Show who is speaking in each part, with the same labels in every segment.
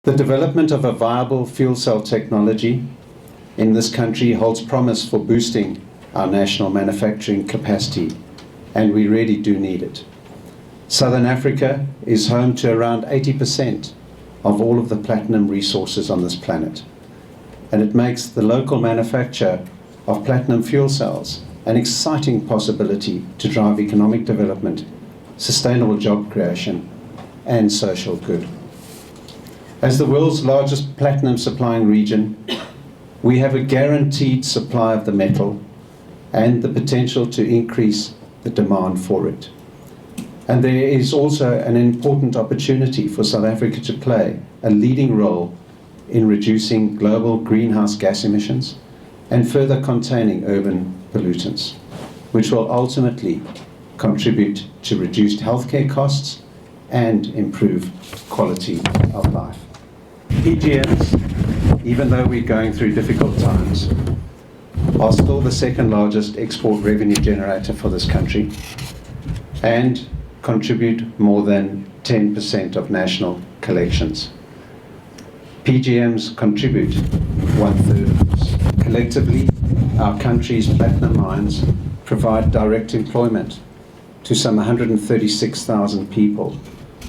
Speaker 1: The development of a viable fuel cell technology in this country holds promise for boosting our national manufacturing capacity, and we really do need it. Southern Africa is home to around 80% of all of the platinum resources on this planet, and it makes the local manufacture of platinum fuel cells an exciting possibility to drive economic development, sustainable job creation, and social good. As the world's largest platinum supplying region, we have a guaranteed supply of the metal and the potential to increase the demand for it. And there is also an important opportunity for South Africa to play a leading role in reducing global greenhouse gas emissions and further containing urban pollutants, which will ultimately contribute to reduced healthcare costs and improve quality of life. PGMs, even though we're going through difficult times, are still the second largest export revenue generator for this country and contribute more than 10% of national collections. PGMs contribute 1/3 of this. Collectively, our country's platinum mines provide direct employment to some 136,000 people,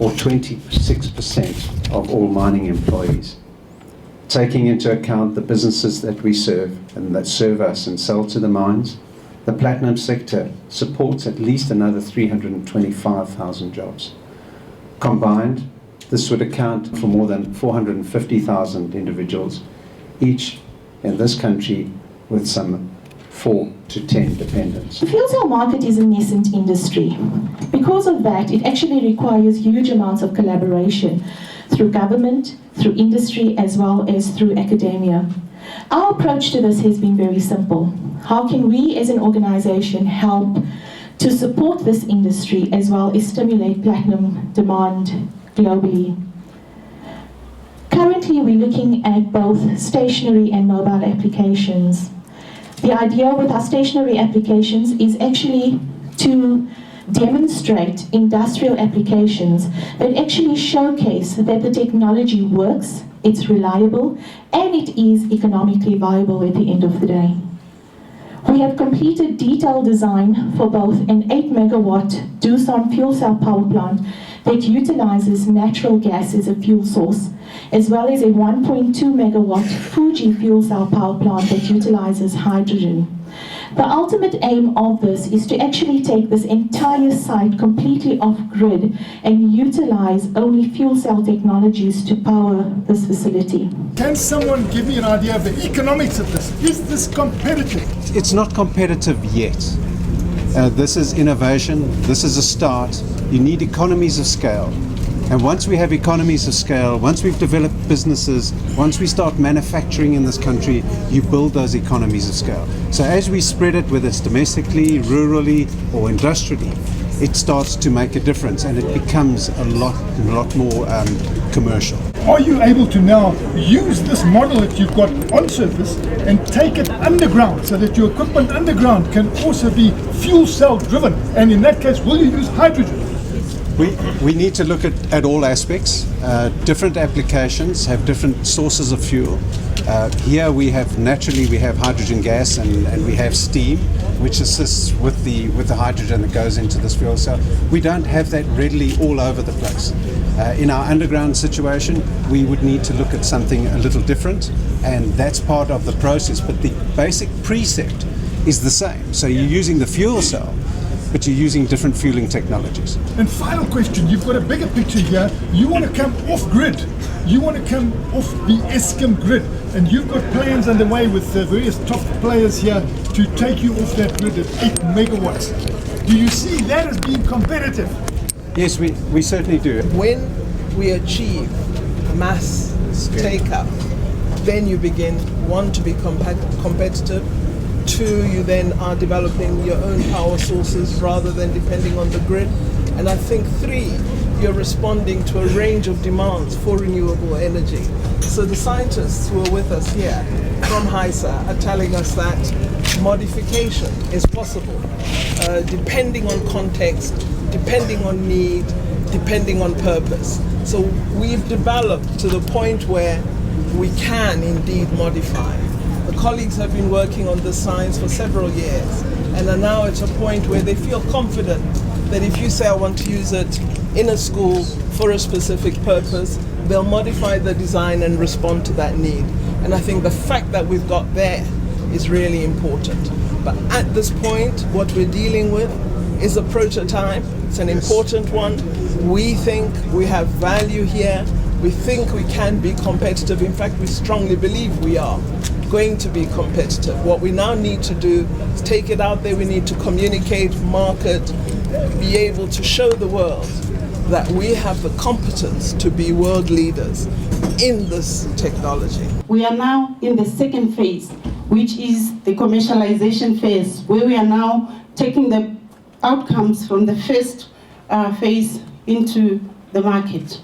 Speaker 1: or 26% of all mining employees. Taking into account the businesses that we serve and that serve us and sell to the mines, the platinum sector supports at least another 325,000 jobs. Combined, this would account for more than 450,000 individuals, each in this country with some 4 to 10 dependents.
Speaker 2: The fuel cell market is a nascent industry. Because of that, it actually requires huge amounts of collaboration through government, through industry, as well as through academia. Our approach to this has been very simple. How can we as an organization help to support this industry as well as stimulate platinum demand globally? Currently, we're looking at both stationary and mobile applications. The idea with our stationary applications is actually to demonstrate industrial applications that actually showcase that the technology works, it's reliable, and it is economically viable at the end of the day. We have completed detailed design for both an 8 megawatt Doosan fuel cell power plant that utilizes natural gas as a fuel source, as well as a 1.2 megawatt Fuji fuel cell power plant that utilizes hydrogen. The ultimate aim of this is to actually take this entire site completely off-grid and utilize only fuel cell technologies to power this facility.
Speaker 3: Can someone give me an idea of the economics of this? Is this competitive?
Speaker 1: It's not competitive yet. This is innovation, this is a start. You need economies of scale. And once we have economies of scale, once we've developed businesses, once we start manufacturing in this country, you build those economies of scale. So as we spread it, whether it's domestically, rurally, or industrially, it starts to make a difference and it becomes a lot more commercial.
Speaker 3: Are you able to now use this model that you've got on surface and take it underground so that your equipment underground can also be fuel cell driven? And in that case, will you use hydrogen?
Speaker 1: We need to look at all aspects. Different applications have different sources of fuel. Here we have hydrogen gas and we have steam, which assists with the hydrogen that goes into this fuel cell. We don't have that readily all over the place. In our underground situation, we would need to look at something a little different, and that's part of the process. But the basic precept is the same. So you're using the fuel cell, but you're using different fueling technologies.
Speaker 3: And final question, you've got a bigger picture here. You want to come off grid. You want to come off the Eskom grid. And you've got plans underway with various top players here to take you off that grid at 8 megawatts. Do you see that as being competitive?
Speaker 1: Yes, we certainly do.
Speaker 4: When we achieve mass take-up, then you begin, one, to be competitive. 2, you then are developing your own power sources rather than depending on the grid. And I think 3, you're responding to a range of demands for renewable energy. So the scientists who are with us here from HISA are telling us that modification is possible, depending on context, depending on need, depending on purpose. So we've developed to the point where we can indeed modify. The colleagues have been working on this science for several years and are now at a point where they feel confident that if you say I want to use it in a school for a specific purpose, they'll modify the design and respond to that need. And I think the fact that we've got there is really important. But at this point, what we're dealing with is a prototype. It's an important one. We think we have value here. We think we can be competitive. In fact, we strongly believe we are going to be competitive. What we now need to do is take it out there. We need to communicate, market, be able to show the world that we have the competence to be world leaders in this technology.
Speaker 5: We are now in the second phase, which is the commercialization phase, where we are now taking the outcomes from the first phase into the market.